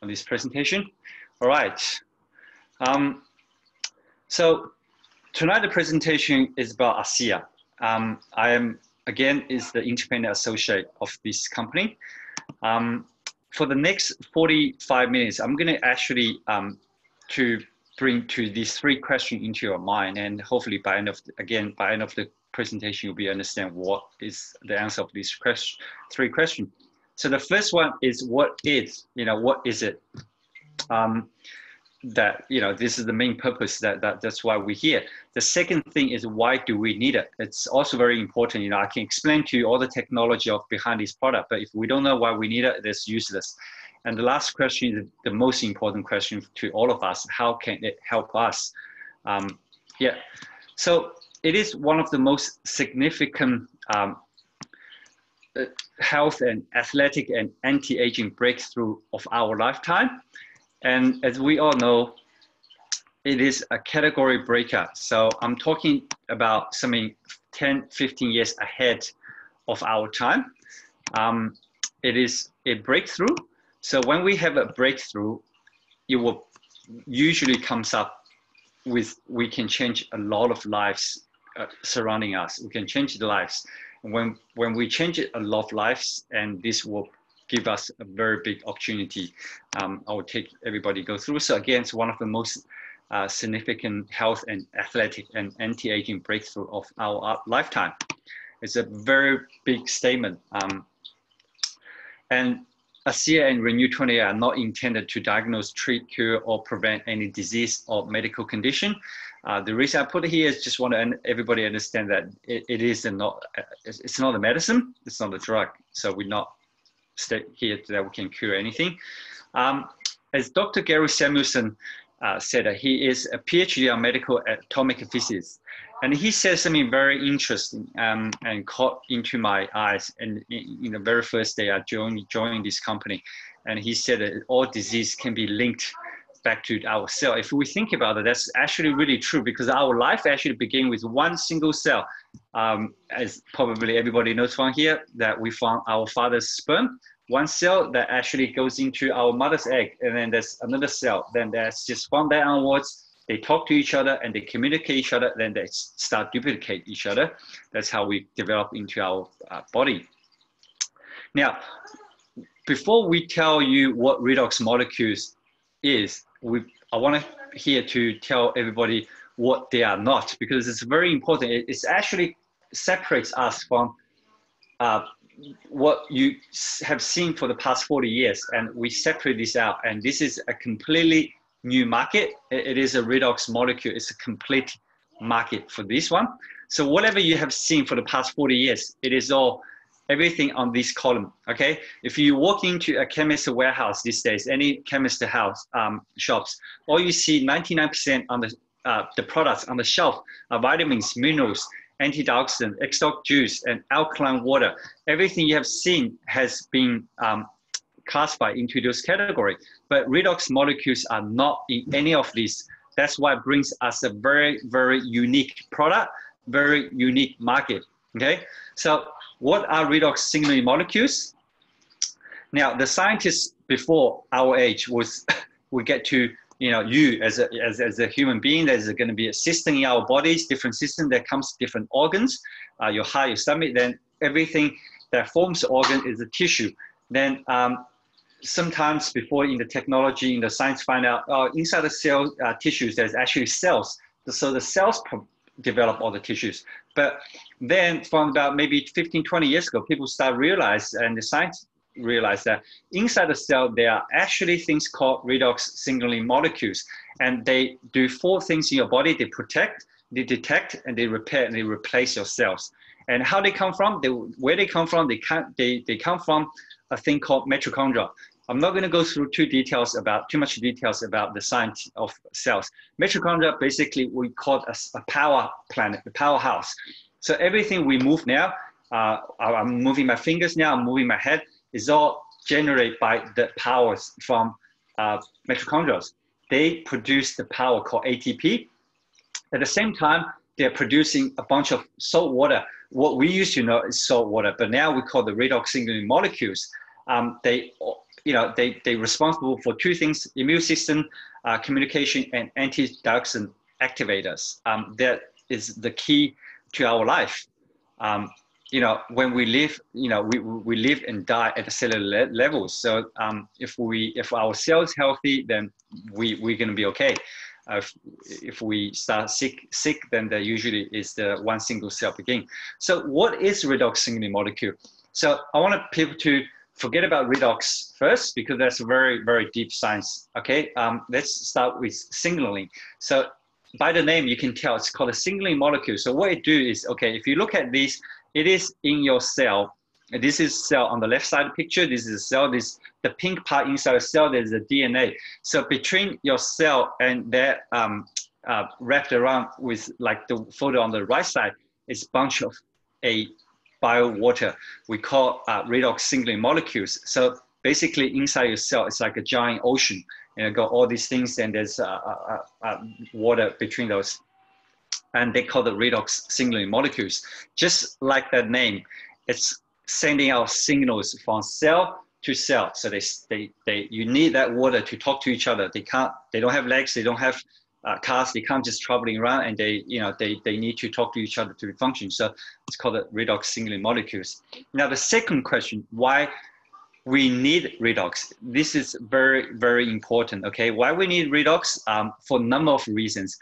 on this presentation. All right. So tonight the presentation is about ASEA. I am, again, is the independent associate of this company. For the next 45 minutes, I'm going to actually to bring to these three questions into your mind, and hopefully by end of the presentation, you'll be understand what is the answer of these three questions. So the first one is what is it? This is the main purpose that's why we're here. The second thing is why do we need it? It's also very important. I can explain to you all the technology behind this product, but if we don't know why we need it, it's useless. And the last question is the most important question to all of us. How can it help us? So it is one of the most significant health and athletic and anti-aging breakthrough of our lifetime. And as we all know, it is a category breaker. So I'm talking about something 10, 15 years ahead of our time. It is a breakthrough. So when we have a breakthrough, it will usually comes up with, we can change a lot of lives surrounding us. We can change the lives. And when we change a lot of lives, and this will give us a very big opportunity. I will take everybody go through. So again, it's one of the most significant health and athletic and anti-aging breakthrough of our lifetime. It's a very big statement. And ASEA and Renew 28 are not intended to diagnose, treat, cure, or prevent any disease or medical condition. The reason I put it here is just want everybody understand that it's not a medicine, it's not a drug. So we're not here that we can cure anything. As Dr. Gary Samuelson said, he is a PhD on medical atomic physics. And he said something very interesting and caught into my eyes. And in the very first day I joined this company. And he said that all disease can be linked back to our cell. If we think about it, that's actually really true, because our life actually began with one single cell. As probably everybody knows from here, that we found our father's sperm, one cell that actually goes into our mother's egg, and then there's another cell. Then that's just from there onwards, they talk to each other and they communicate each other, then they start duplicate each other. That's how we develop into our body. Now, before we tell you what redox molecules is, I want to tell everybody what they are not, because it's very important. It actually separates us from what you have seen for the past 40 years, and we separate this out. And this is a completely new market. It is a redox molecule. It's a complete market for this one. So whatever you have seen for the past 40 years, it is all everything on this column. Okay, if you walk into a chemist warehouse these days, any chemist house shops, all you see 99% on the products on the shelf are vitamins, minerals, antioxidant, extract juice, and alkaline water. Everything you have seen has been classified into those categories, but redox molecules are not in any of these. That's why it brings us a very, very unique product, very unique market. Okay, so what are redox signaling molecules? Now, the scientists before our age we get to, you as a human being, there's going to be a system in our bodies, different system that comes different organs, your heart, your stomach, then everything that forms the organ is a tissue. Then sometimes before in the technology, in the science find out, inside the cell tissues, there's actually cells. So the cells develop all the tissues. But then from about maybe 15, 20 years ago, people start realize, and the science realized that inside the cell, there are actually things called redox signaling molecules. And they do four things in your body. They protect, they detect, and they repair, and they replace your cells. And how they come from, where they come from, they come from a thing called mitochondria. I'm not going to go through too much details about the science of cells. Mitochondria, basically, we call it a power planet, the powerhouse. So everything we move now, I'm moving my fingers now, I'm moving my head, is all generated by the powers from mitochondria. They produce the power called ATP. At the same time, they're producing a bunch of salt water. What we used to know is salt water, but now we call the redox signaling molecules. they're responsible for two things: immune system, communication, and antioxidant activators. That is the key to our life. When we live, we live and die at the cellular level. So if our cells healthy, then we're going to be okay. If we start sick, then there usually is the one single cell begin. So what is redox signaling molecule? So I want people to forget about redox first, because that's a very, very deep science. Okay, let's start with signaling. So by the name, you can tell it's called a signaling molecule. So what it do is, okay, if you look at this, it is in your cell. This is cell on the left side of the picture. This is a cell. This the pink part inside the cell. There's a DNA. So between your cell and that wrapped around with like the photo on the right side is a bunch of a bio water we call redox signaling molecules. So basically inside your cell, it's like a giant ocean, and got all these things, and there's water between those, and they call the redox signaling molecules. Just like that name, it's sending out signals from cell to cell. So you need that water to talk to each other. They don't have legs, they don't have cars, they can't just traveling around, and they need to talk to each other to function. So it's called the redox signaling molecules. Now the second question, why we need redox. This is very, very important, okay? Why we need redox? For a number of reasons.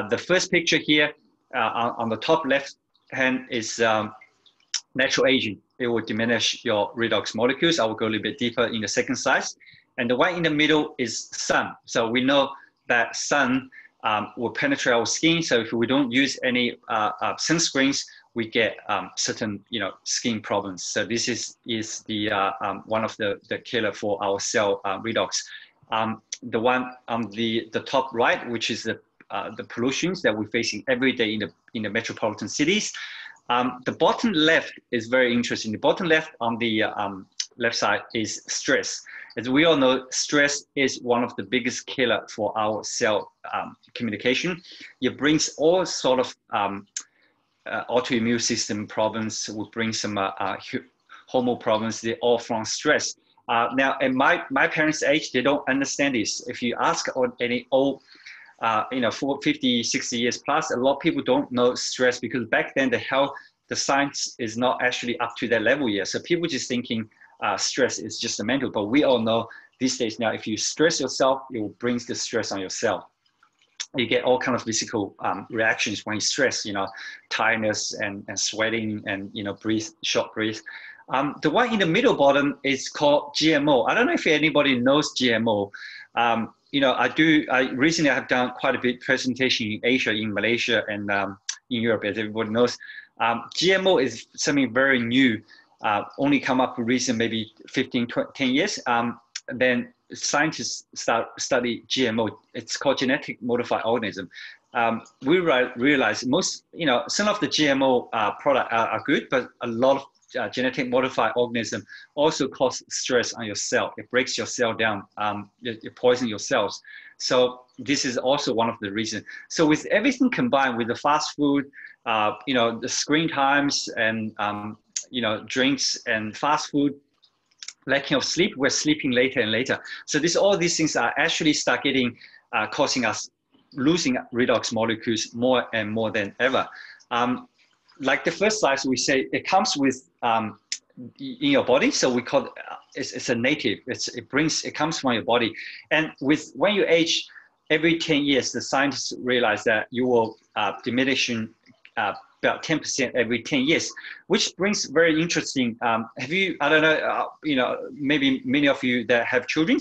The first picture here on the top left hand is natural aging. It will diminish your redox molecules. I will go a little bit deeper in the second slide. And the one in the middle is sun. So we know that sun will penetrate our skin. So if we don't use any sunscreens, we get certain skin problems. So this is the one of the killer for our cell redox. The one on the top right, which is the pollutions that we're facing every day in the metropolitan cities. The bottom left is very interesting. The bottom left on the left side is stress. As we all know, stress is one of the biggest killer for our cell communication. It brings all sort of autoimmune system problems, will bring some hormone problems. They're all from stress. Now, at my parents' age, they don't understand this. If you ask any old, 50, 60 years plus, a lot of people don't know stress, because back then the science is not actually up to that level yet. So people just thinking stress is just a mental, but we all know these days now, if you stress yourself, it will bring the stress on yourself. You get all kind of physical reactions when you stress, tiredness and sweating and, short breath. The one in the middle bottom is called GMO. I don't know if anybody knows GMO. I recently have done quite a bit presentation in Asia, in Malaysia, and in Europe, as everybody knows. GMO is something very new, only come up recent, maybe 15, 10 years. Then scientists study GMO. It's called genetic modified organism. We realize some of the GMO products are good, but a lot of genetic modified organism also cause stress on your cell. It breaks your cell down. It poisons your cells. So this is also one of the reasons. So with everything combined, with the fast food, the screen times, and drinks and fast food, lacking of sleep, we're sleeping later and later. So all these things are actually start getting, causing us losing redox molecules more and more than ever. Like the first slide, we say it comes with in your body. So we call it's a native. It comes from your body. And when you age, every 10 years, the scientists realize that you will diminishing about 10% every 10 years, which brings very interesting. Have you, I don't know, maybe many of you that have children,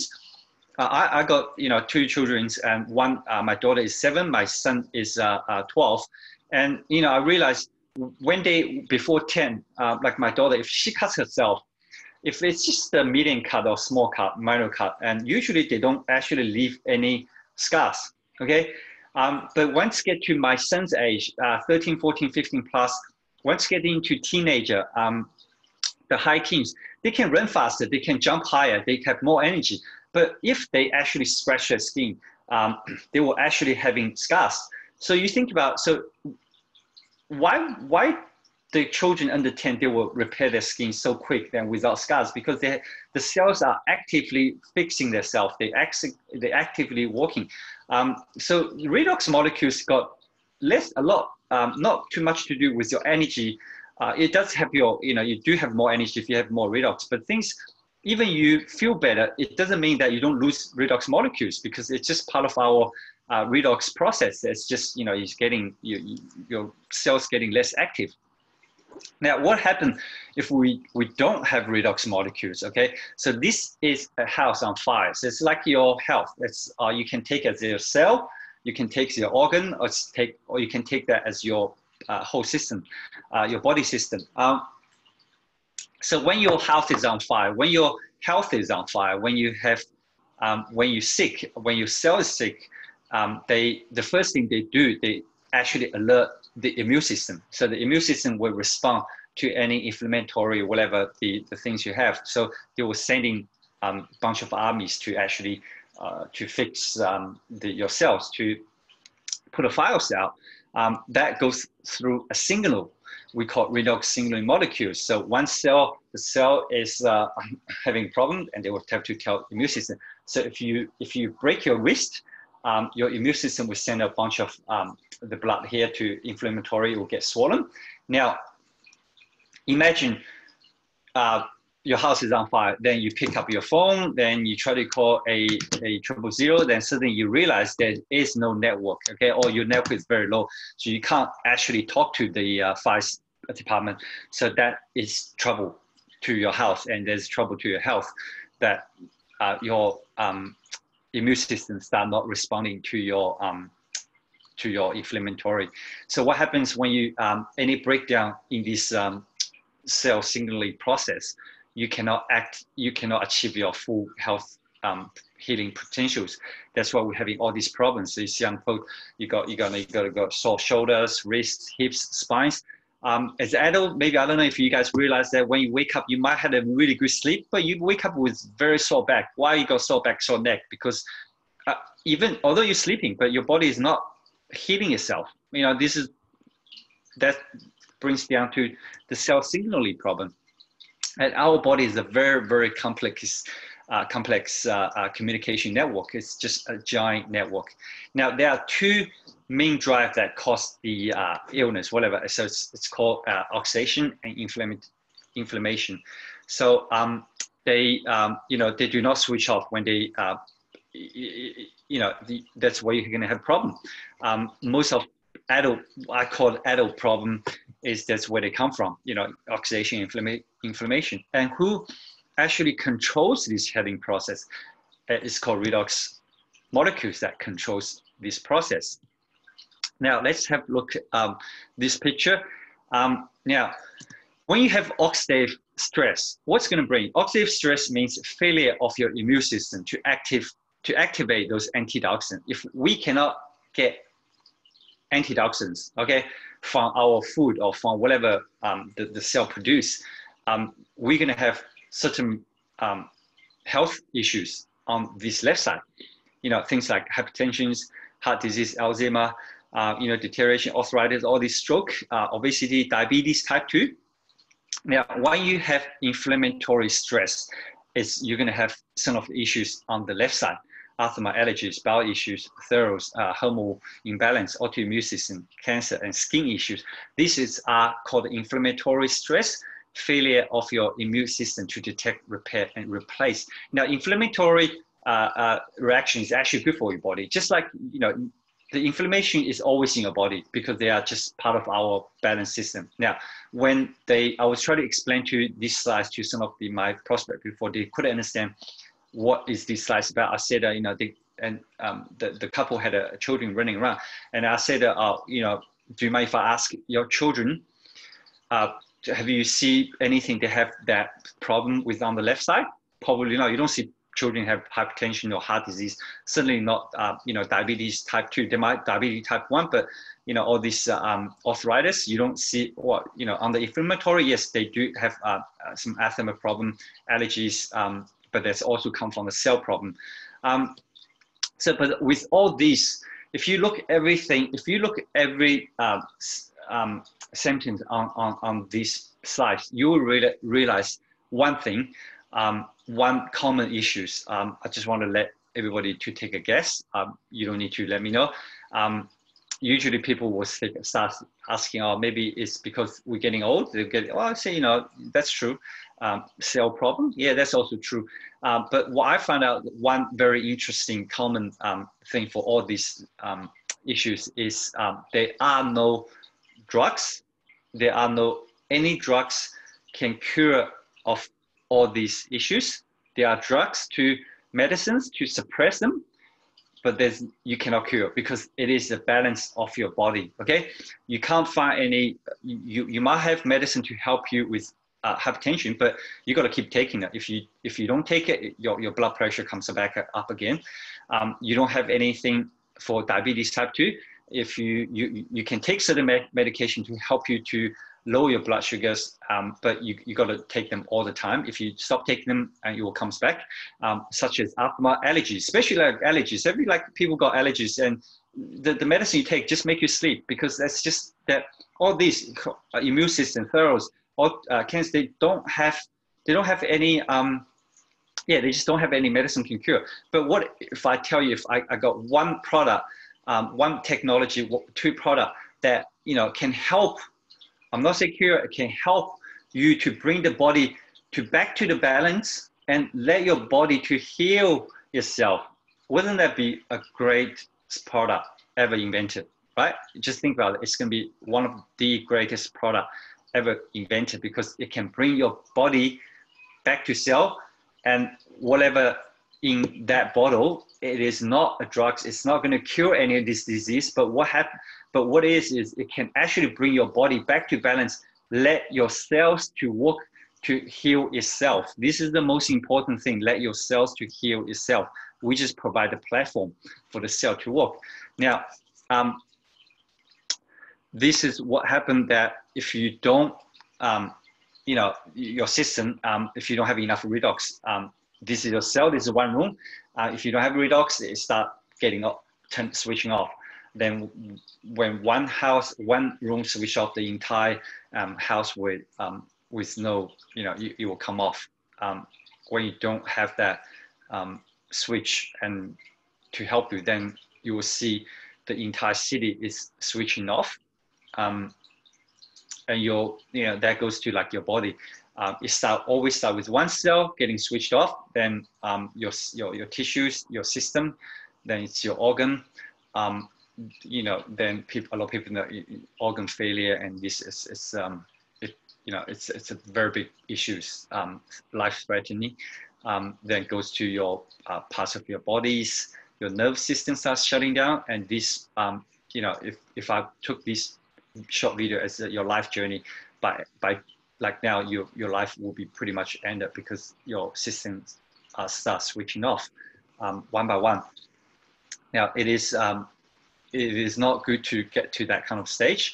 I got, two children, and one, my daughter is 7, my son is 12. And, I realized when before 10, like my daughter, if she cuts herself, if it's just a medium cut or small cut, minor cut, and usually they don't actually leave any scars, okay? But once get to my son's age, 13, 14, 15 plus, once getting into teenager, the high teens, they can run faster, they can jump higher, they have more energy. But if they actually scratch their skin, they will actually having scars. So you think about, so why the children under 10, they will repair their skin so quick than without scars because the cells are actively fixing themselves. They're actively working. So redox molecules got not too much to do with your energy. It does have you do have more energy if you have more redox, but even you feel better, it doesn't mean that you don't lose redox molecules because it's just part of our redox process. It's just, it's getting, your cells getting less active. Now, what happens if we don't have redox molecules, okay? So this is a house on fire. So it's like your health. You can take it as your cell, you can take your organ, or you can take that as your whole system, your body system. So when your health is on fire, when your health is on fire, when you're sick, when your cell is sick, the first thing they do, they actually alert the immune system. So the immune system will respond to any inflammatory, whatever the things you have. So they were sending a bunch of armies to actually to fix your cells, to put a fires out. That goes through a signal we call redox signaling molecules. So the cell is having a problem, and they will have to tell the immune system. So if you break your wrist, your immune system will send a bunch of the blood here to inflammatory, it will get swollen. Now, imagine your house is on fire, then you pick up your phone, then you try to call a 000, then suddenly you realize there is no network, okay, or your network is very low, so you can't actually talk to the fire department. So that is trouble to your house, and there's trouble to your health, that your immune system start not responding to your inflammatory. So what happens when you any breakdown in this cell signaling process? You cannot achieve your full health healing potentials. That's why we're having all these problems. These young folks, you got sore shoulders, wrists, hips, spines. As an adult, maybe, I don't know if you guys realize that when you wake up, you might have a really good sleep, but you wake up with very sore back. Why you got sore back, sore neck? Because even although you're sleeping, but your body is not healing itself. That brings down to the cell signaling problem. And our body is a very, very complex communication network. It's just a giant network. Now, there are two main drives that cause the illness, whatever. So it's called oxidation and inflammation. So they do not switch off when they, that's where you're going to have a problem. Most of I call adult problem is that's where they come from, oxidation, inflammation. And who actually controls this healing process? It's called redox molecules that controls this process. Now, let's have a look at this picture. Now, when you have oxidative stress, what's going to bring? Oxidative stress means failure of your immune system to activate those antioxidants. If we cannot get antioxidants, okay, from our food or from whatever the cell produce, we're going to have certain health issues on this left side. Things like hypertension, heart disease, Alzheimer, deterioration, arthritis, all this stroke, obesity, diabetes type 2. Now, when you have inflammatory stress, you're going to have some of the issues on the left side. Asthma, allergies, bowel issues, thyroid, hormone imbalance, autoimmune system, cancer, and skin issues. These are called inflammatory stress, failure of your immune system to detect, repair, and replace. Now, inflammatory reaction is actually good for your body. Just like, the inflammation is always in your body because they are just part of our balance system. Now, I was trying to explain to these slides to some of my prospects before, they couldn't understand what is this slide about. I said, the couple had children running around, and I said, do you mind if I ask your children, have you seen anything they have that problem with on the left side? Probably not. You don't see children have hypertension or heart disease. Certainly not, diabetes type 2. They might diabetes type 1, but all this arthritis, you don't see. On the inflammatory, yes, they do have some asthma problem, allergies. But that's also come from the cell problem. But with all these, if you look at every symptoms on these slides, you will realize one thing, one common issues. I just want to let everybody to take a guess. You don't need to let me know. Usually people will start asking, oh, maybe it's because we're getting old. They get, oh, I say, that's true. Cell problem, yeah, that's also true. But what I found out, one very interesting common thing for all these issues is there are no drugs. There are no any drugs can cure of all these issues. There are drugs to medicines to suppress them, but you cannot cure because it is the balance of your body. Okay, you can't find any. You might have medicine to help you with hypertension, but you got to keep taking it. If you don't take it, your blood pressure comes back up again. You don't have anything for diabetes type 2. If you can take certain medication to help you to lower your blood sugars, but you got to take them all the time. If you stop taking them, it will comes back. Such as asthma, allergies, especially like allergies. People got allergies, and the medicine you take just make you sleep, because that's just that all these immune system thorough or cancer, they don't have any they just don't have any medicine can cure. But what if I tell you, if I got one product, one technology, two product that can help, I'm not saying cure, it can help you to bring the body back to the balance and let your body to heal itself. Wouldn't that be a great product ever invented, right? Just think about it. It's going to be one of the greatest product ever invented, because it can bring your body back to cell, and whatever in that bottle, it is not a drug. It's not going to cure any of this disease, but what is it can actually bring your body back to balance, let your cells to work to heal itself. This is the most important thing, let your cells to heal itself. We just provide the platform for the cell to work. Now, this is what happened, that if you don't, your system, if you don't have enough redox, this is your cell, this is one room. If you don't have redox, it start getting up, switching off. Then when one room switch off, the entire house with no, it will come off. When you don't have that switch and to help you, then you will see the entire city is switching off. And that goes to like your body. It always start with one cell getting switched off, then your tissues, your system, then it's your organ. Then a lot of people know organ failure, and this is it's a very big issues, life-threatening. Then goes to your parts of your bodies, your nerve system starts shutting down, and this if I took this short video as your life journey, by like now your life will be pretty much ended, because your systems start switching off one by one. Now it is not good to get to that kind of stage.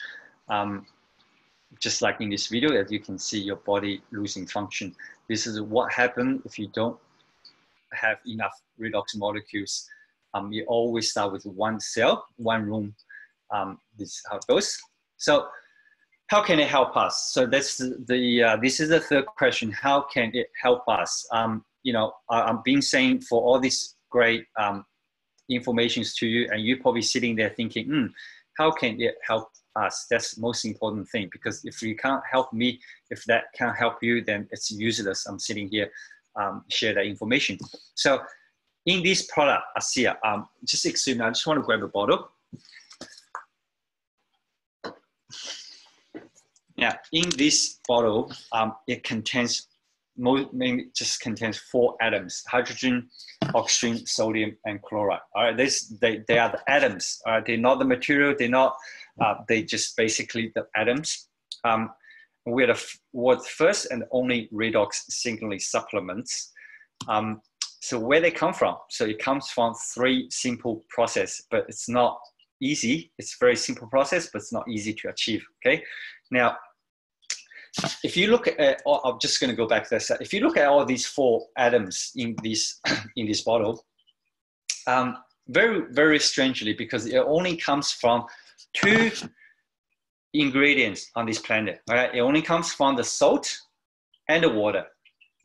Just like in this video, as you can see, your body losing function. This is what happens if you don't have enough redox molecules. You always start with one cell, one room. This is how it goes. So how can it help us? So that's this is the third question. How can it help us? I'm being saying for all these great informations to you, and you're probably sitting there thinking, how can it help us? That's the most important thing, because if you can't help me, if that can't help you, then it's useless. I'm sitting here, share that information. So in this product, ASEA, just excuse me, I just want to grab a bottle. Now, in this bottle, it contains mainly just contains 4 atoms: hydrogen, oxygen, sodium, and chloride. All right, they are the atoms. All right, they're not the material. They're not. They just basically the atoms. We're the first and only redox signaling supplements. So where they come from? So it comes from 3 simple process, but it's not easy. It's a very simple process, but it's not easy to achieve. Okay, now. If you look at, I'm just going to go back to this. If you look at all these 4 atoms in this bottle, very, very strangely, because it only comes from 2 ingredients on this planet. Right? It only comes from the salt and the water.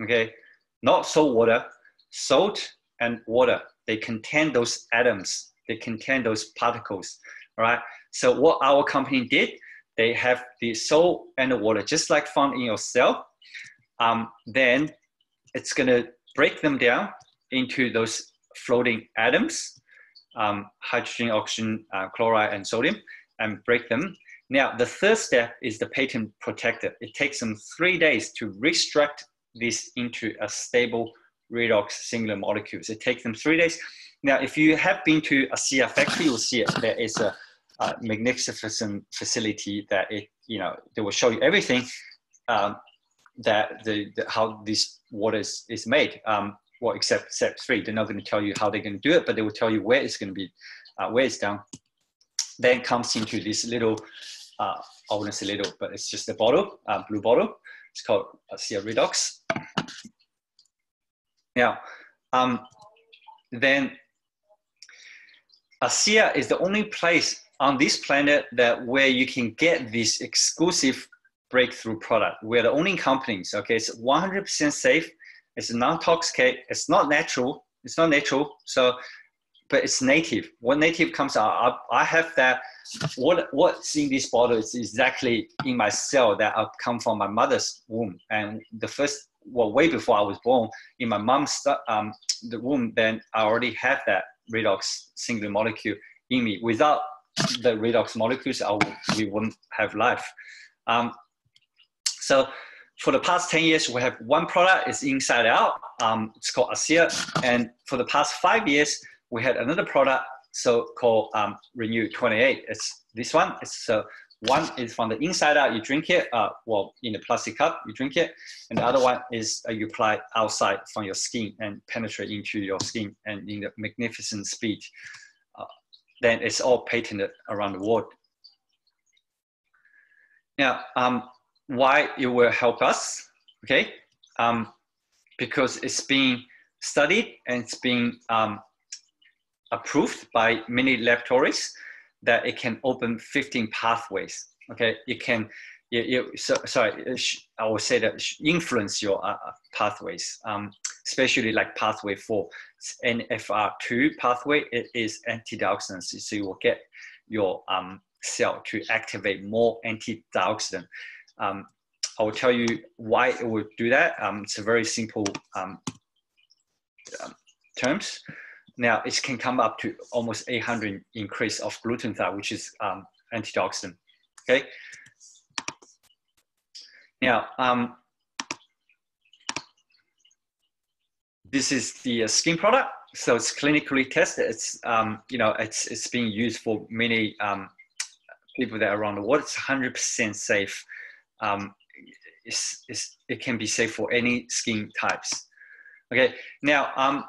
Okay, not salt water, salt and water. They contain those atoms. They contain those particles. All right. So what our company did, they have the salt and the water, just like found in your cell. Then it's gonna break them down into those floating atoms, hydrogen, oxygen, chloride, and sodium, and break them. Now, the third step is the patent protected. It takes them 3 days to extract this into a stable redox singular molecules. It takes them 3 days. Now, if you have been to a ASEA factory, you'll see it. There is a magnificent facility that they will show you everything how this water is made. Well, except step 3, they're not going to tell you how they're going to do it, but they will tell you where it's going to be, where it's done. Then comes into this little, I wouldn't say little, but it's just a bottle, blue bottle. It's called ASEA Redox. Now, then ASEA is the only place on this planet where you can get this exclusive breakthrough product. We're the only companies. Okay, it's 100% safe. It's non-toxic. It's not natural. It's not natural. So, but it's native. What native comes out, I have that. What's in this bottle is exactly in my cell that I come from my mother's womb. And the first, way before I was born, in my mom's the womb, then I already have that redox singular molecule in me. Without the redox molecules, we wouldn't have life. So for the past 10 years, we have one product, it's inside out. It's called ASEA. And for the past 5 years, we had another product called Renew 28. It's this one. It's one is from the inside out, you drink it, in a plastic cup, you drink it. And the other one is you apply outside from your skin and penetrate into your skin and in a magnificent speed. Then it's all patented around the world. Now, why it will help us, okay? Because it's being studied and it's being approved by many laboratories that it can open 15 pathways, okay? It can, I would say that influence your pathways, especially like pathway 4, NFR2 pathway. It is antioxidants, so you will get your cell to activate more antioxidant. I will tell you why it will do that. It's a very simple terms. Now, it can come up to almost 800 increase of glutathione, which is antioxidant, okay? Now, this is the skin product. So it's clinically tested. It's, it's being used for many people that are around the world. It's 100% safe. It can be safe for any skin types. Okay, now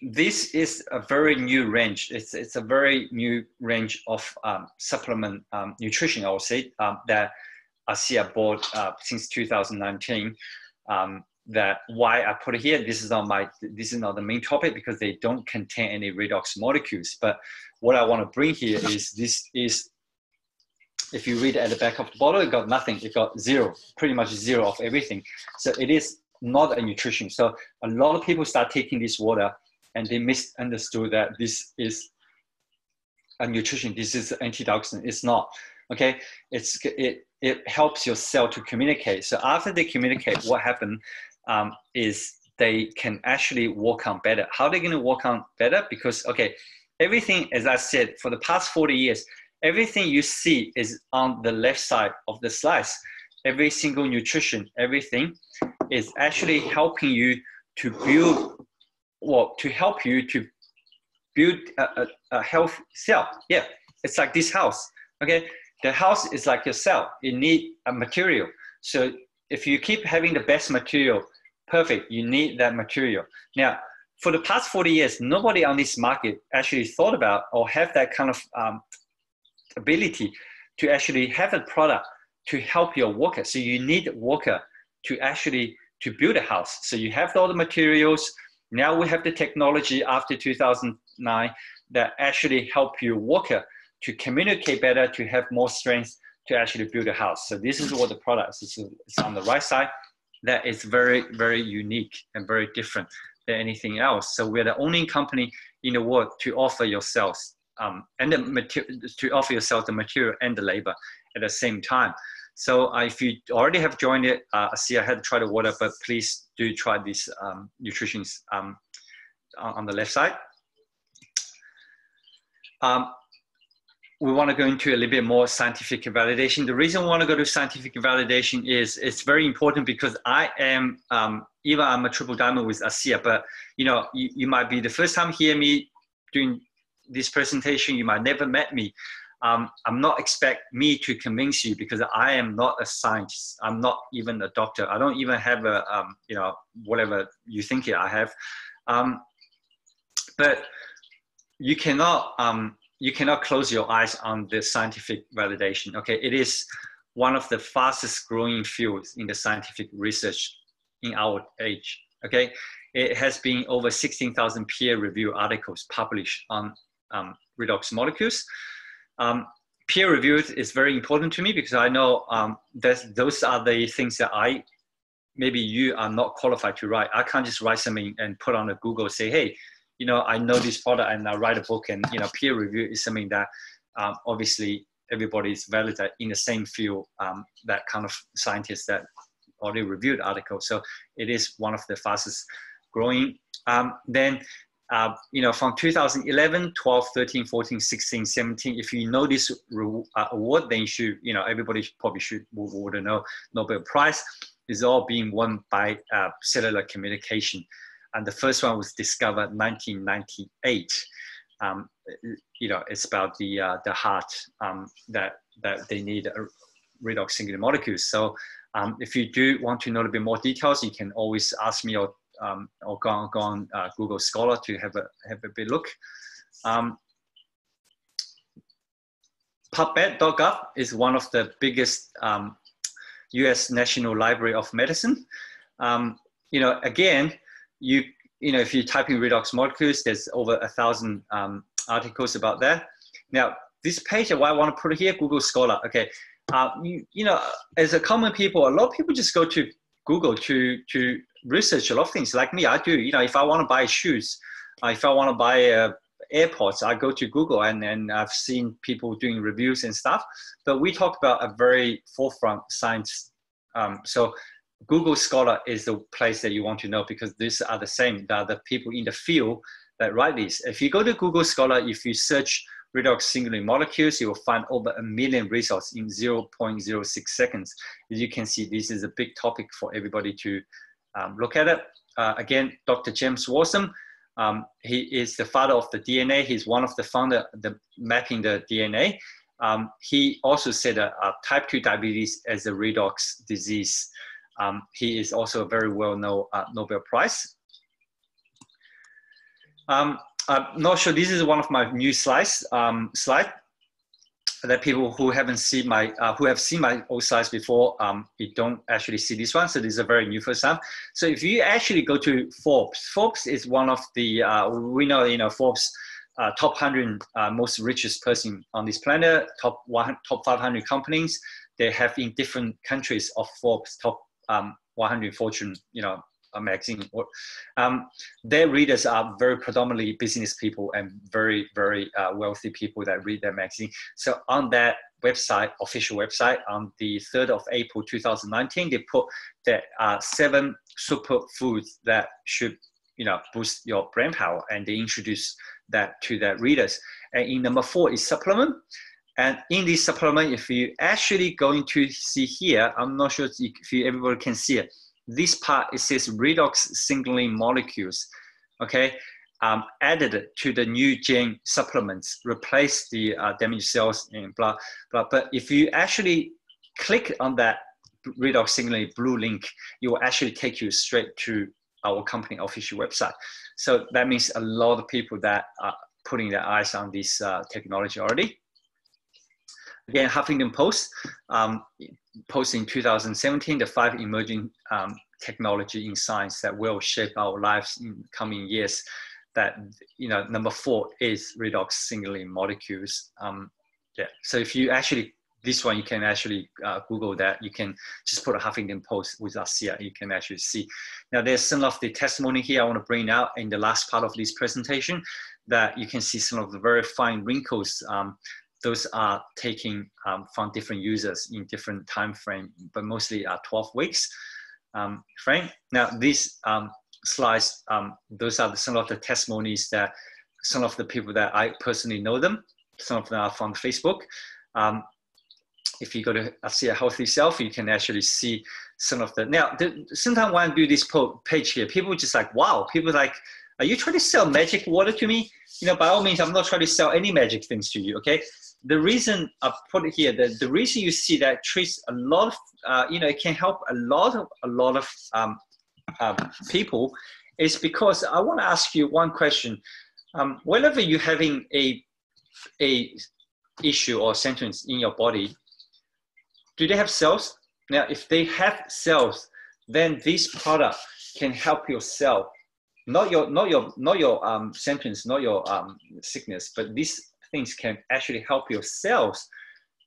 this is a very new range. It's a very new range of supplement nutrition, I would say, that ASEA bought since 2019. That why I put it here. This is not the main topic because they don't contain any redox molecules. But what I want to bring here is this is. If you read at the back of the bottle, it got nothing. It got zero, pretty much zero of everything. So it is not a nutrition. So a lot of people start taking this water and they misunderstood that this is a nutrition. This is antioxidant. It's not, okay? It helps your cell to communicate. So after they communicate, what happened is they can actually work on better. How are they going to work on better? Because, okay, everything, as I said, for the past 40 years, everything you see is on the left side of the slice. Every single nutrition, everything is actually helping you to build, a health cell. Yeah, it's like this house, okay? The house is like your cell. You need a material. So if you keep having the best material, perfect, you need that material. Now, for the past 40 years, nobody on this market actually thought about or have that kind of ability to actually have a product to help your worker. So you need a worker to build a house. So you have all the materials. Now we have the technology after 2009 that actually help your worker to communicate better, to have more strength, to actually build a house. So this is what the product is. It's on the right side. That is very, very unique and very different than anything else. So we're the only company in the world to offer yourselves and the material, to offer yourself the material and the labor at the same time. So if you already have joined it, I see I had to try the water, but please do try this nutrition on the left side. We want to go into a little bit more scientific validation. The reason we want to go to scientific validation is it's very important because I am, even I'm a triple diamond with ASEA, but you might be the first time hear me doing this presentation. You might never met me. I'm not expect me to convince you because I am not a scientist. I'm not even a doctor. I don't even have a, whatever you think I have. But you cannot close your eyes on the scientific validation. Okay, it is one of the fastest growing fields in the scientific research in our age. Okay, it has been over 16,000 peer-reviewed articles published on redox molecules. Peer-reviewed is very important to me because I know those are the things that maybe you are not qualified to write. I can't just write something and put on a Google, say, hey, I know this product and I write a book, and peer review is something that obviously everybody is validated in the same field, that kind of scientists that already reviewed articles. So it is one of the fastest growing. Then from 2011, 12, 13, 14, 16, 17, if you know this award, then you should, everybody probably would know Nobel Prize is all being won by cellular communication. And the first one was discovered 1998. It's about the heart that they need redox singular molecules. So if you do want to know a bit more details, you can always ask me or go on Google Scholar to have a bit look. PubMed.gov is one of the biggest U.S. National Library of Medicine. Again, if you type in redox molecules, there's over 1,000 articles about that. Now, this page, what I want to put here, Google Scholar. Okay, as a common people, a lot of people just go to Google to research a lot of things. Like me, I do. If I want to buy shoes, if I want to buy AirPods, I go to Google, and I've seen people doing reviews and stuff. But we talk about a very forefront science. So Google Scholar is the place that you want to know because these are the same. They are the people in the field that write these. If you go to Google Scholar, if you search redox singular molecules, you will find over 1 million results in 0.06 seconds. As you can see, this is a big topic for everybody to look at it. Again, Dr. James Watson, he is the father of the DNA. He's one of the founder mapping the DNA. He also said that type 2 diabetes as a redox disease. He is also a very well-known Nobel Prize. I'm not sure, this is one of my new slides, that people who haven't seen who have seen my old slides before, you don't actually see this one. So this is a very new first time. So if you actually go to Forbes is one of the, we know, Forbes top 100 most richest person on this planet, top 500 companies. They have in different countries of Forbes top 100 Fortune, a magazine. Their readers are very predominantly business people and very, very wealthy people that read their magazine. So on that website, official website, on the 3rd of April 2019, they put that 7 superfoods that should boost your brain power, and they introduce that to their readers. And in number 4 is supplement. And in this supplement, if you actually going to see here, I'm not sure if everybody can see it. This part, it says redox signaling molecules, okay, added to the new gen supplements, replace the damaged cells and blah, blah. But if you actually click on that redox signaling blue link, it will actually take you straight to our company official website. So that means a lot of people that are putting their eyes on this technology already. Again, Huffington Post, post in 2017, the 5 emerging technology in science that will shape our lives in coming years. That, number 4 is redox signaling molecules. Yeah. So if you actually this one, you can actually Google that. You can just put a Huffington Post with ASEA. You can actually see. Now, there's some of the testimony here I want to bring out in the last part of this presentation, that you can see some of the very fine wrinkles. Those are taken from different users in different time frame, but mostly 12 weeks frame. Now, these slides, those are some of the testimonies that some of the people that I personally know them. Some of them are from Facebook. If you go to see a healthy self, you can actually see some of the, now, sometimes when I do this page here, people just like, wow, people like, are you trying to sell magic water to me? You know, by all means, I'm not trying to sell any magic things to you, okay? The reason I put it here, the reason you see that treats a lot of, you know, it can help a lot of people is because I want to ask you one question. Whenever you're having a issue or symptoms in your body, do they have cells? Now, if they have cells, then this product can help your cell, not your symptoms, not your sickness, but these things can actually help your cells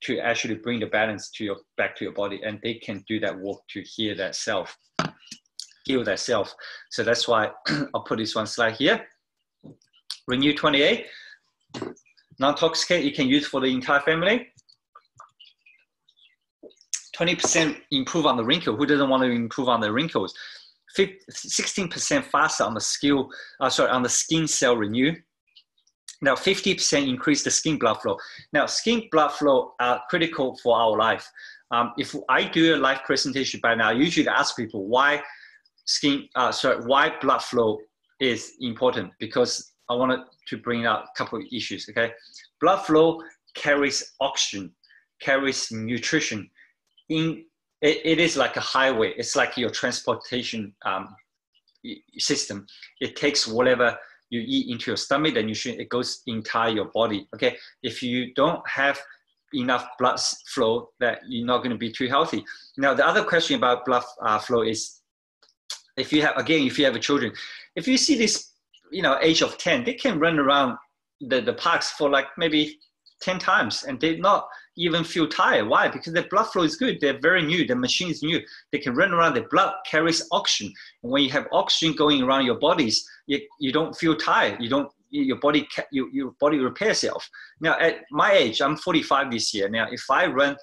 to actually bring the balance to your back to your body, and they can do that work to heal that self. So that's why I'll put this one slide here. Renew 28, non-toxicate, you can use for the entire family. 20% improve on the wrinkle. Who doesn't want to improve on the wrinkles? 16% faster on the skin cell renew. Now, 50% increase the skin blood flow. Now, skin blood flow are critical for our life. If I do a live presentation by now, I usually ask people why blood flow is important, because I wanted to bring out a couple of issues, okay? Blood flow carries oxygen, carries nutrition. It is like a highway. It's like your transportation system. It takes whatever you eat into your stomach, then it goes entire your body, okay? If you don't have enough blood flow, that you're not going to be too healthy. Now, the other question about blood flow is, if you have a children, if you see this, you know, age of 10, they can run around the parks for like maybe 10 times and they not even feel tired. Why? Because their blood flow is good. They're very new. The machine is new. They can run around. The blood carries oxygen. And when you have oxygen going around your bodies, you don't feel tired. Your body repairs itself. Now, at my age, I'm 45 this year. Now, if I run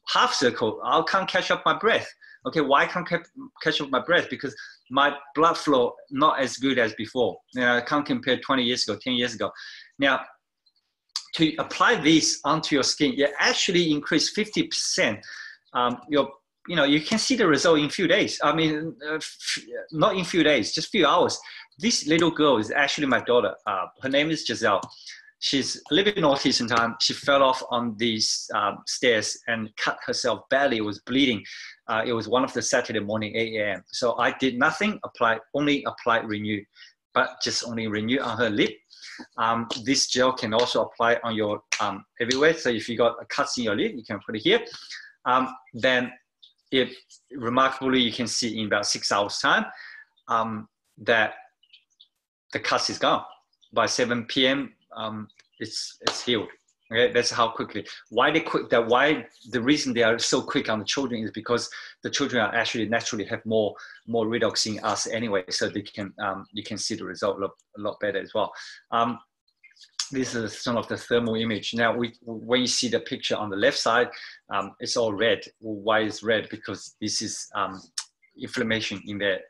half circle, I can't catch up my breath. Okay, why can't catch up my breath? Because my blood flow not as good as before. Now, I can't compare 20 years ago, 10 years ago. Now, to apply this onto your skin, you actually increase 50%. You can see the result in a few days. I mean, not in a few days, just a few hours. This little girl is actually my daughter. Her name is Giselle. She's living in autism time. She fell off on these stairs and cut herself badly. It was bleeding. It was one of the Saturday morning, 8 a.m. So I did nothing, only applied Renew, but just only Renew on her lip. This gel can also apply on your everywhere. So if you got a cut in your lip, you can put it here. Then remarkably, you can see in about 6 hours time that the cut is gone. By 7 p.m., it's healed. Okay, that's how quickly. Why the reason they are so quick on the children is because the children are actually naturally have more redox in us anyway, so they can you can see the result a lot better as well. This is some of the thermal image. Now, when you see the picture on the left side, it's all red. Why is red? Because this is inflammation in there.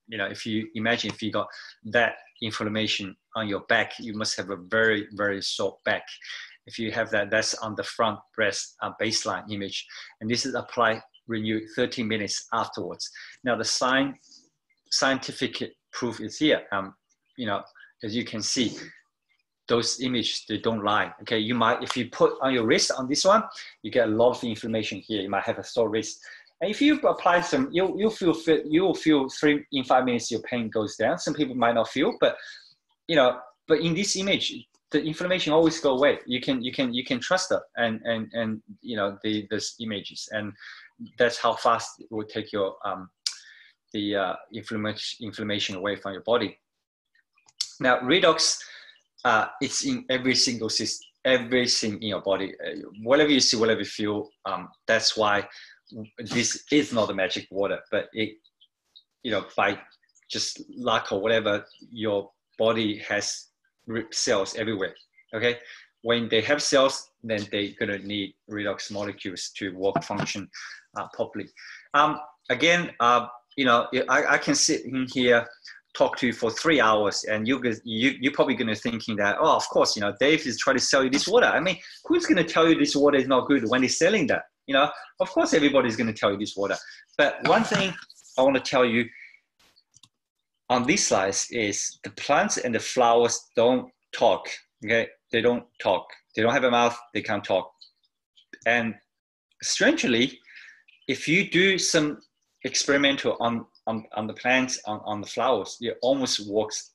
If you imagine if you got that inflammation on your back, you must have a very, very sore back. If you have that, that's on the front breast baseline image. And this is apply Renew 30 minutes afterwards. Now, the scientific proof is here. As you can see, those images, they don't lie. Okay, if you put on your wrist on this one, you get a lot of inflammation here. You might have a sore wrist. And if you apply some, you will feel 3 in 5 minutes your pain goes down. Some people might not feel, but in this image, the inflammation always go away. You can trust that, and those images, and that's how fast it will take your the inflammation away from your body. Now, redox, it's in every single everything in your body. Whatever you see, whatever you feel, that's why this is not the magic water, but it, by just luck or whatever, your body has cells everywhere. Okay, when they have cells, then they're gonna need redox molecules to work function properly. Again, I can sit in here, talk to you for 3 hours, and you're probably gonna thinking that, oh, of course, Dave is trying to sell you this water. I mean, who's gonna tell you this water is not good when he's selling that? Of course, everybody's gonna tell you this water. But one thing I want to tell you on these slides is the plants and the flowers don't talk. Okay, they don't talk. They don't have a mouth. They can't talk. And strangely, if you do some experimental on the plants, on the flowers, it almost works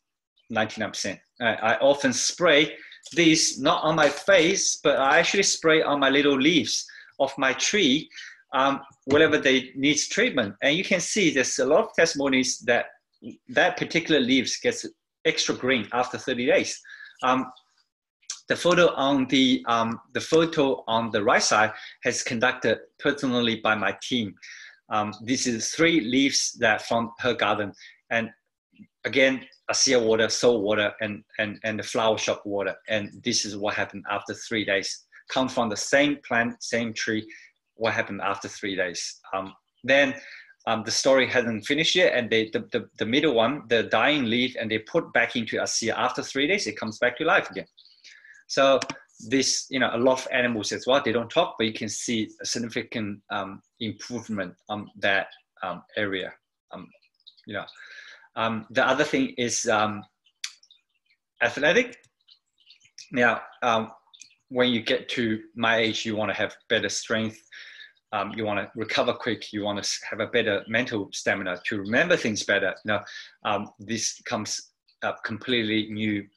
99%. I often spray these not on my face, but I actually spray on my little leaves of my tree, wherever they need treatment. And you can see there's a lot of testimonies that particular leaves gets extra green after 30 days. The photo on the right side has conducted personally by my team. This is 3 leaves that from her garden, and again, ASEA water, salt water, and the flower shop water. And this is what happened after 3 days. Come from the same plant, same tree. What happened after 3 days? Then the story hasn't finished yet, and the middle one, the dying leaf, and they put back into ASEA after 3 days, it comes back to life again. So this, a lot of animals as well, they don't talk, but you can see a significant improvement on that area. The other thing is athletic. Now, when you get to my age, you want to have better strength. You want to recover quick. You want to have a better mental stamina to remember things better. This comes up completely new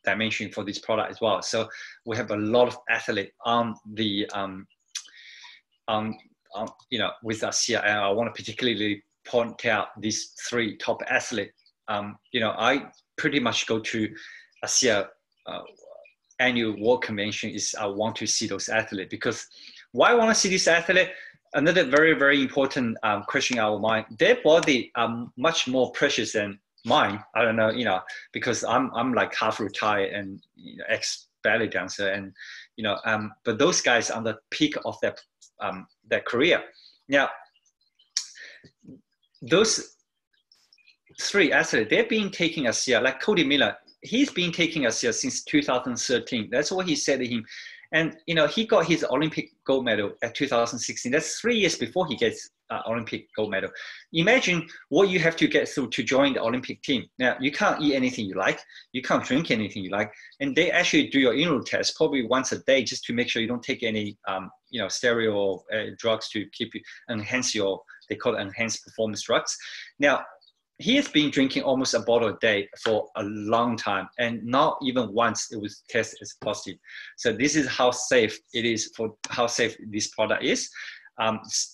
dimension for this product as well. So we have a lot of athletes on the with ASEA, and I want to particularly point out these 3 top athletes. I pretty much go to ASEA annual world convention is I want to see those athletes, because why I want to see this athlete? Another very, very important question in our mind. Their body are much more precious than mine. I don't know, because I'm like half retired and ex ballet dancer, and but those guys are on the peak of their career. Now, those 3 athletes, they've been taking ASEA, like Cody Miller. He's been taking ASEA since 2013. That's what he said to him. And, he got his Olympic gold medal at 2016. That's 3 years before he gets Olympic gold medal. Imagine what you have to get through to join the Olympic team. Now, you can't eat anything you like. You can't drink anything you like. And they actually do your injury test probably once a day just to make sure you don't take any, stereo or drugs to keep you, enhance your, they call it enhanced performance drugs. Now, he has been drinking almost a bottle a day for a long time, and not even once it was tested as positive. So this is how safe it is, for how safe this product is.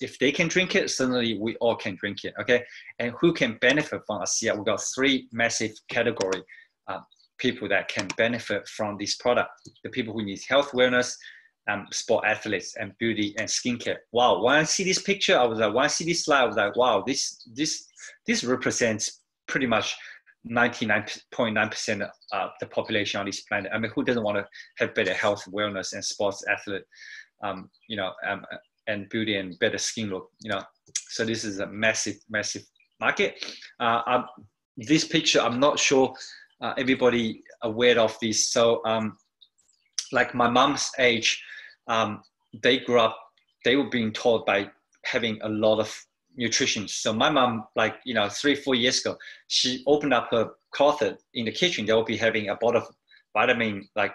If they can drink it, certainly we all can drink it, okay? And who can benefit from ASEA? We've got 3 massive category people that can benefit from this product. The people who need health, wellness, sport athletes, and beauty and skincare. Wow, when I see this picture, I was like, when I see this slide, I was like, wow, this represents pretty much 99.9% of the population on this planet. I mean, who doesn't want to have better health, wellness, and sports athlete, and beauty and better skin look, So this is a massive, massive market. This picture, I'm not sure everybody aware of this. So like my mom's age, they grew up, they were being taught by having a lot of nutrition. So my mom, 3-4 years ago, she opened up her closet in the kitchen. They will be having a bottle of vitamin, A,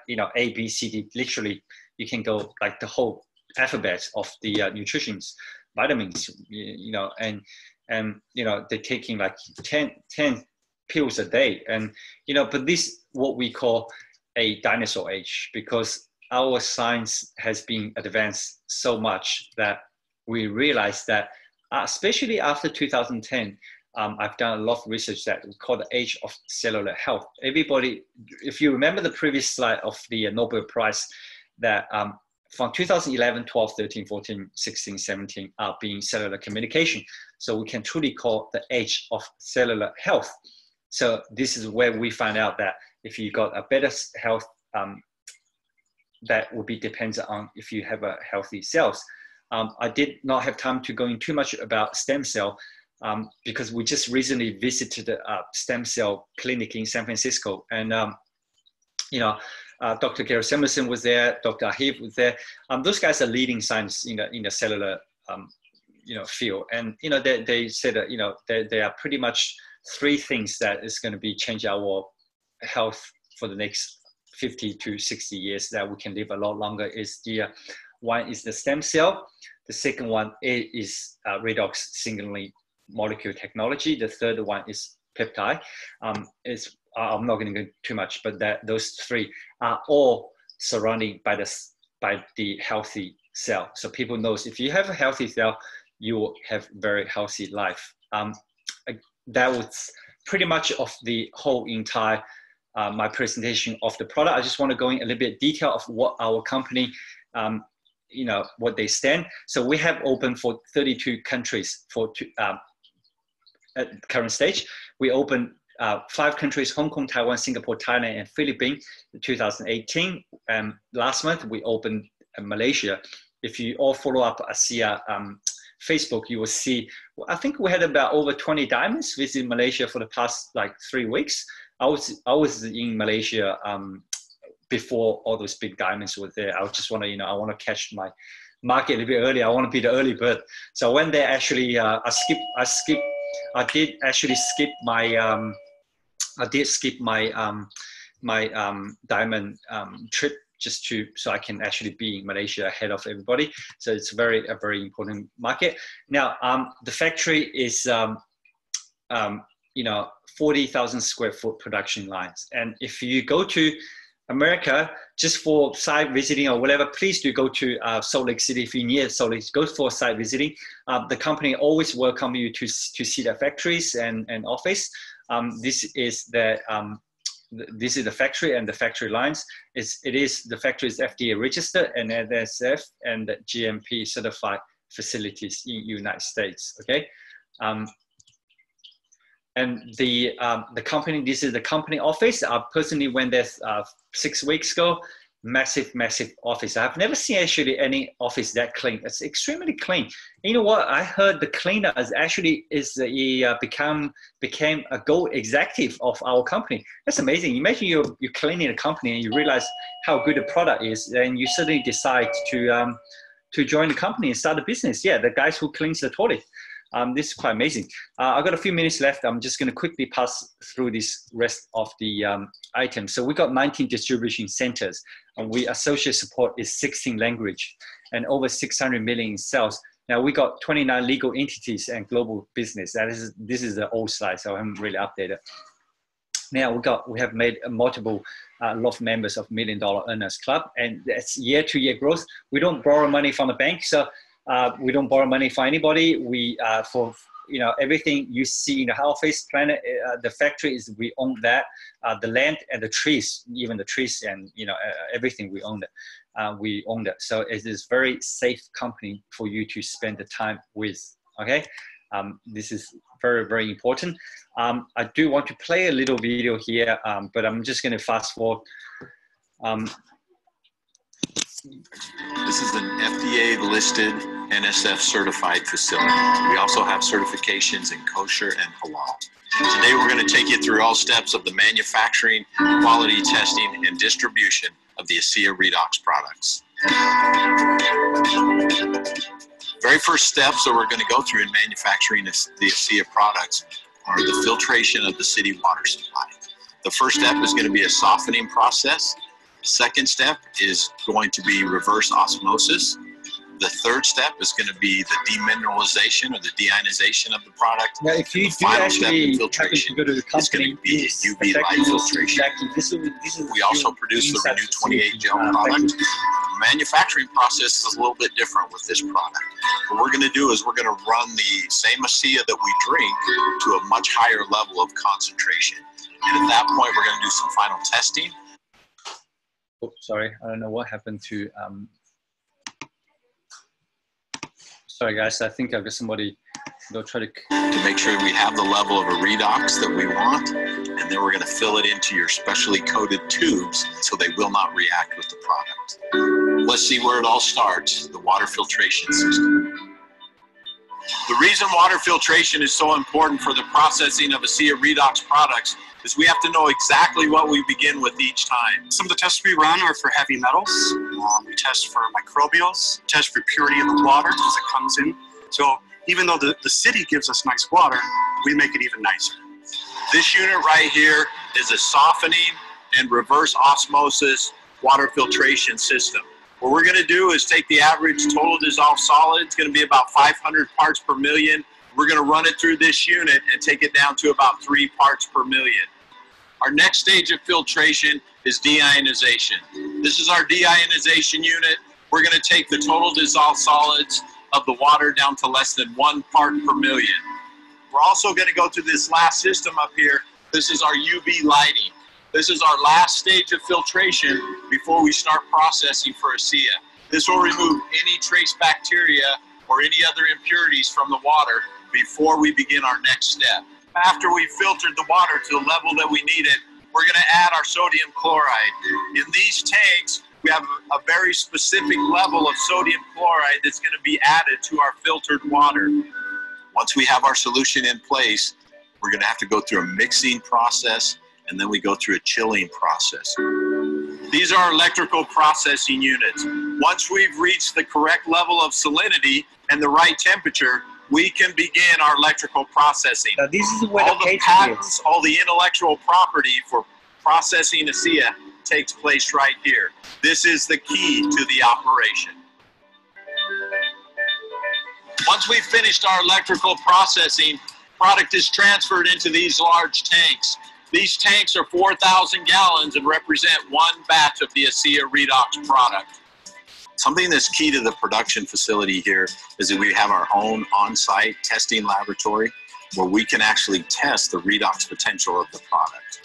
B, C, D. Literally, you can go like the whole alphabet of the nutritions, vitamins, and they're taking like 10 pills a day. And, but this what we call a dinosaur age, because our science has been advanced so much that we realize that, especially after 2010, I've done a lot of research that we call the age of cellular health. Everybody, if you remember the previous slide of the Nobel Prize, that from 2011, 12, 13, 14, 16, 17 being cellular communication. So we can truly call the age of cellular health. So this is where we find out that if you got a better health, that will be dependent on if you have a healthy cells. I did not have time to go in too much about stem cell because we just recently visited a stem cell clinic in San Francisco, and Dr. Gary Samuelson was there, Dr. Ahiv was there. Those guys are leading science in the cellular field, and they said that there are pretty much 3 things that is going to be change our health for the next 50 to 60 years, that we can live a lot longer. Is one is the stem cell, the second one is redox signaling molecule technology, the third one is peptide. I'm not going to go too much, but those 3 are all surrounded by the healthy cell. So people knows if you have a healthy cell, you will have very healthy life. That was pretty much of the whole entire my presentation of the product. I just want to go in a little bit detail of what our company, what they stand. So we have opened for 32 countries at current stage. We opened 5 countries: Hong Kong, Taiwan, Singapore, Thailand, and Philippines in 2018. Last month, we opened Malaysia. If you all follow up ASEA Facebook, you will see, I think we had about over 20 diamonds visiting Malaysia for the past 3 weeks. I was in Malaysia before all those big diamonds were there. I just want to, I want to catch my market a little bit early. I want to be the early bird. So when they actually, I did actually skip my, my diamond trip just so I can actually be in Malaysia ahead of everybody. So it's a very important market. Now, the factory is, 40,000 square foot production lines. And if you go to America, just for site visiting or whatever, please do go to Salt Lake City. If you're near Salt Lake, go for site visiting. The company always welcome you to see the factories and office. This is the factory and the factory lines. The factory is FDA registered and NSF and GMP certified facilities in United States. Okay. And the company, this is the company office. I personally went there 6 weeks ago. Massive office. I've never seen actually any office that clean. It's extremely clean. You know what? I heard the cleaner became a gold executive of our company. That's amazing. Imagine you're cleaning a company and you realize how good the product is, and you suddenly decide to join the company and start a business. Yeah, the guys who cleans the toilet. This is quite amazing. I've got a few minutes left. I'm just going to quickly pass through this rest of the items. So we got 19 distribution centers, and we associate support is 16 language and over 600 million in sales. Now we got 29 legal entities and global business. This is the old slide, so I haven't really updated. Now we have made a lot of members of $1 Million Earners Club, and that's year-to-year growth. We don't borrow money from the bank, so we don't borrow money for anybody. We everything you see in the office planet, the factory is, we own that. The land and the trees, even the trees and everything, we own it. We own that. So it is very safe company for you to spend the time with. Okay, this is very important. I do want to play a little video here, but I'm just going to fast forward. This is an FDA-listed, NSF-certified facility. We also have certifications in kosher and halal. Today, we're going to take you through all steps of the manufacturing, quality testing, and distribution of the ASEA Redox products. Very first steps that we're going to go through in manufacturing the ASEA products are the filtration of the city water supply. The first step is going to be a softening process. Second step is going to be reverse osmosis. The third step is going to be the demineralization or the deionization of the product. Now, if you the final step in filtration is going to be UV light filtration. We also produce the Renew 28 gel product. The manufacturing process is a little bit different with this product. What we're going to do is we're going to run the same ASEA that we drink to a much higher level of concentration. And at that point, we're going to do some final testing. Oh, sorry, I don't know what happened to, sorry guys, I think I've got somebody, they'll try to make sure we have the level of a redox that we want, and then we're going to fill it into your specially coated tubes so they will not react with the product. Let's see where it all starts, the water filtration system. The reason water filtration is so important for the processing of ASEA redox products is we have to know exactly what we begin with each time. Some of the tests we run are for heavy metals. We test for microbials, test for purity of the water as it comes in. So even though the city gives us nice water, we make it even nicer. This unit right here is a softening and reverse osmosis water filtration system. What we're going to do is take the average total dissolved solid. It's going to be about 500 parts per million. We're going to run it through this unit and take it down to about 3 parts per million. Our next stage of filtration is deionization. This is our deionization unit. We're going to take the total dissolved solids of the water down to less than 1 part per million. We're also going to go through this last system up here. This is our UV lighting. This is our last stage of filtration before we start processing for ASEA. This will remove any trace bacteria or any other impurities from the water before we begin our next step. After we've filtered the water to the level that we need it, we're going to add our sodium chloride. In these tanks, we have a very specific level of sodium chloride that's going to be added to our filtered water. Once we have our solution in place, we're going to have to go through a mixing process, and then we go through a chilling process. These are electrical processing units. Once we've reached the correct level of salinity and the right temperature, we can begin our electrical processing. Now this is where all the patents, all the intellectual property for processing ASEA takes place right here. This is the key to the operation. Once we've finished our electrical processing, product is transferred into these large tanks. These tanks are 4,000 gallons and represent 1 batch of the ASEA redox product. Something that's key to the production facility here is that we have our own on-site testing laboratory where we can actually test the redox potential of the product.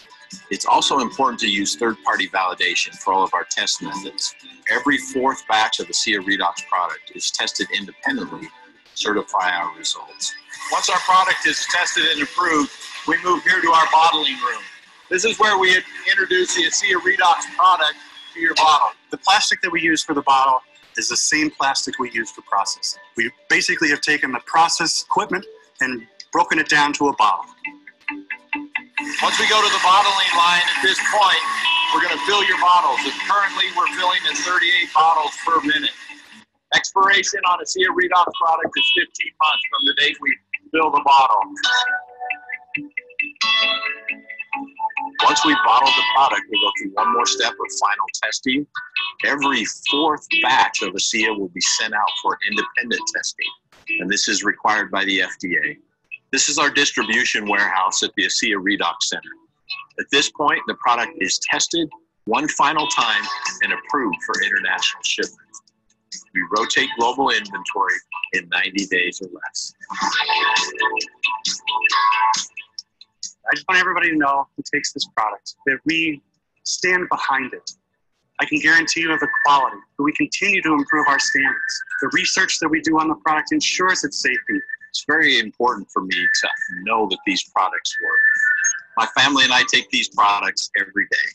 It's also important to use third-party validation for all of our test methods. Every 4th batch of the ASEA redox product is tested independently to certify our results. Once our product is tested and approved, we move here to our bottling room. This is where we introduce the ASEA redox product to your bottle. The plastic that we use for the bottle is the same plastic we use for processing. We basically have taken the process equipment and broken it down to a bottle. Once we go to the bottling line at this point, we're going to fill your bottles. And currently we're filling at 38 bottles per minute. Expiration on a ASEA redox product is 15 months from the date we fill the bottle. Once we've bottled the product, we go through one more step of final testing. Every 4th batch of ASEA will be sent out for independent testing, and this is required by the FDA. This is our distribution warehouse at the ASEA Redox Center. At this point, the product is tested one final time and approved for international shipment. We rotate global inventory in 90 days or less. I just want everybody to know who takes this product that we stand behind it. I can guarantee you the quality, but we continue to improve our standards. The research that we do on the product ensures its safety. It's very important for me to know that these products work. My family and I take these products every day.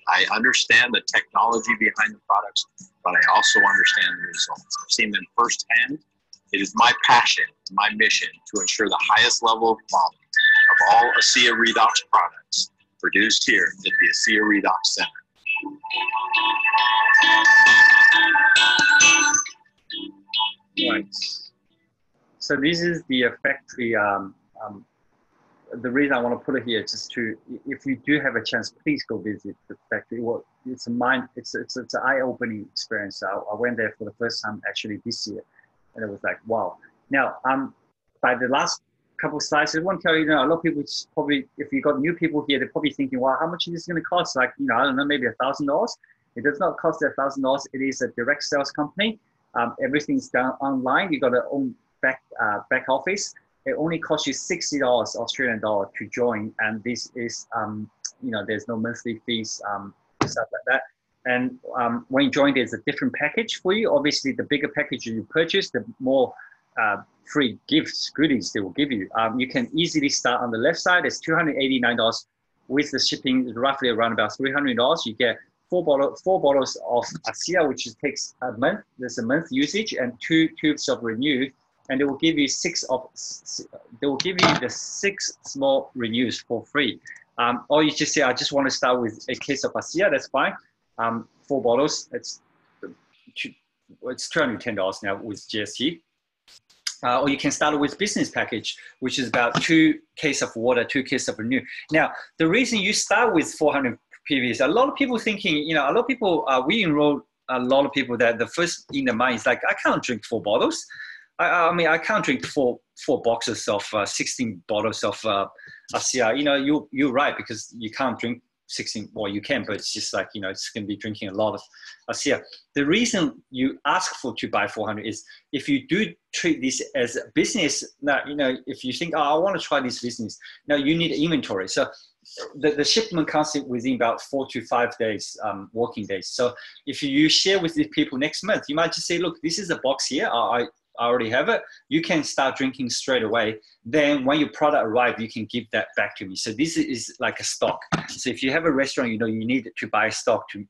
I understand the technology behind the products, but I also understand the results. I've seen them firsthand. It is my passion, my mission to ensure the highest level of quality of all ASEA redox products produced here at the ASEA Redox Center. Right. So this is the factory. The reason I want to put it here is just to, if you do have a chance, please go visit the factory. Well, it's an eye-opening experience. I went there for the first time actually this year, and it was like, wow. Now, by the last couple of slides, I want to tell you, a lot of people just probably, if you got new people here, they're probably thinking, wow, how much is this going to cost? Like, I don't know, maybe $1,000. It does not cost $1,000. It is a direct sales company. Everything's done online. You got your own back office. It only costs you $60 Australian dollar to join, and this is, there's no monthly fees, stuff like that. And when you join, there's a different package for you. Obviously, the bigger package you purchase, the more free gifts, goodies they will give you. You can easily start on the left side. It's $289 with the shipping, roughly around about $300. You get four bottles of ASEA, which takes a month. There's a month usage, and 2 tubes of Renew, and they will give you the 6 small Renews for free. Or you just say, I just want to start with a case of ASEA. That's fine. 4 bottles. It's $210 now with GST. Or you can start with business package, which is about 2 cases of water, 2 cases of Renew. Now, the reason you start with 400 PVs, a lot of people thinking, a lot of people, we enroll a lot of people that the first in their mind is like, I can't drink 4 bottles. I mean, I can't drink four boxes of 16 bottles of ASEA. You're right, because you can't drink 16. Well, you can, but it's just like, it's going to be drinking a lot of ASEA. The reason you ask to buy 400 is if you do treat this as a business, now, if you think, I want to try this business, now you need inventory. So the shipment comes in within about 4 to 5 days, working days. So if you share with the people next month, you might just say, look, this is a box here. I already have it. You can start drinking straight away. Then when your product arrives, you can give that back to me. So this is like a stock. So if you have a restaurant, you need to buy stock to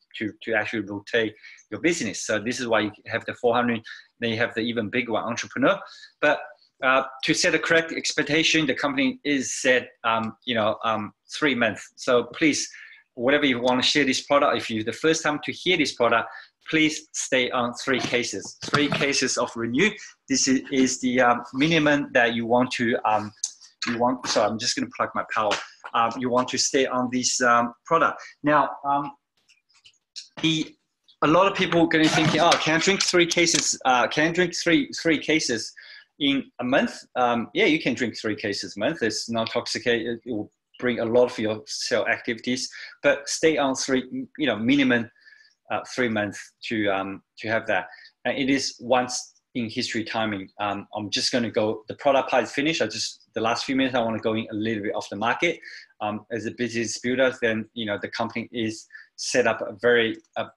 actually rotate your business. So this is why you have the 400. Then you have the even bigger one, Entrepreneur. But to set a correct expectation, the company is set, 3 months. So please, whatever you want to share this product, if you're the first time to hear this product, please stay on 3 cases. 3 cases of Renew. This is the minimum that you want to, so I'm just going to plug my power. You want to stay on this product. Now, a lot of people are going to think, can I drink 3 cases? Can I drink three cases in a month? Yeah, you can drink 3 cases a month. It's not intoxicating. It will bring a lot of your cell activities, but stay on 3, minimum 3 months to have that. And it is once in history timing. I'm just going to go, the product part is finished. The last few minutes, I want to go in a little bit off the market. As a business builder, then, the company is set up a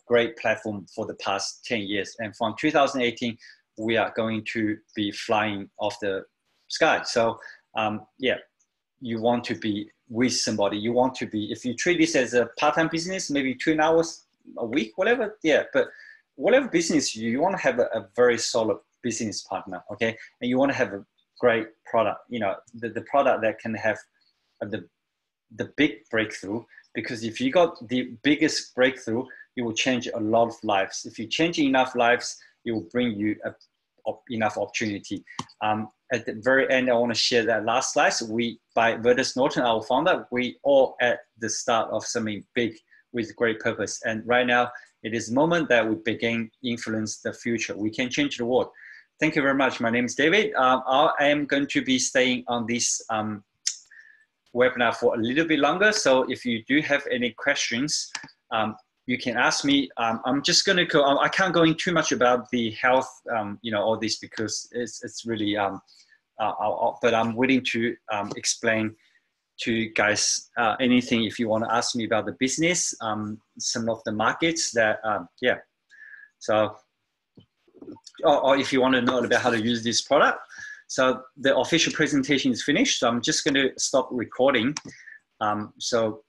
great platform for the past 10 years. And from 2018, we are going to be flying off the sky. So yeah, you want to be with somebody. You want to be, if you treat this as a part-time business, maybe 2 hours a week, whatever. Yeah, but whatever business you want to have a very solid business partner, okay? And you want to have a great product, the product that can have the big breakthrough, because if you got the biggest breakthrough, it will change a lot of lives. If you change enough lives, it will bring you enough opportunity. At the very end, I want to share that last slide. By Vertus Norton, our founder, we all at the start of something big with great purpose. And right now, it is the moment that we begin influence the future. We can change the world. Thank you very much. My name is David. I am going to be staying on this webinar for a little bit longer. So if you do have any questions, you can ask me. I'm just going to go, I can't go in too much about the health, all this, because it's really, but I'm willing to explain to you guys anything if you want to ask me about the business, some of the markets that, yeah. So, or if you want to know about how to use this product. So the official presentation is finished. So I'm just going to stop recording. So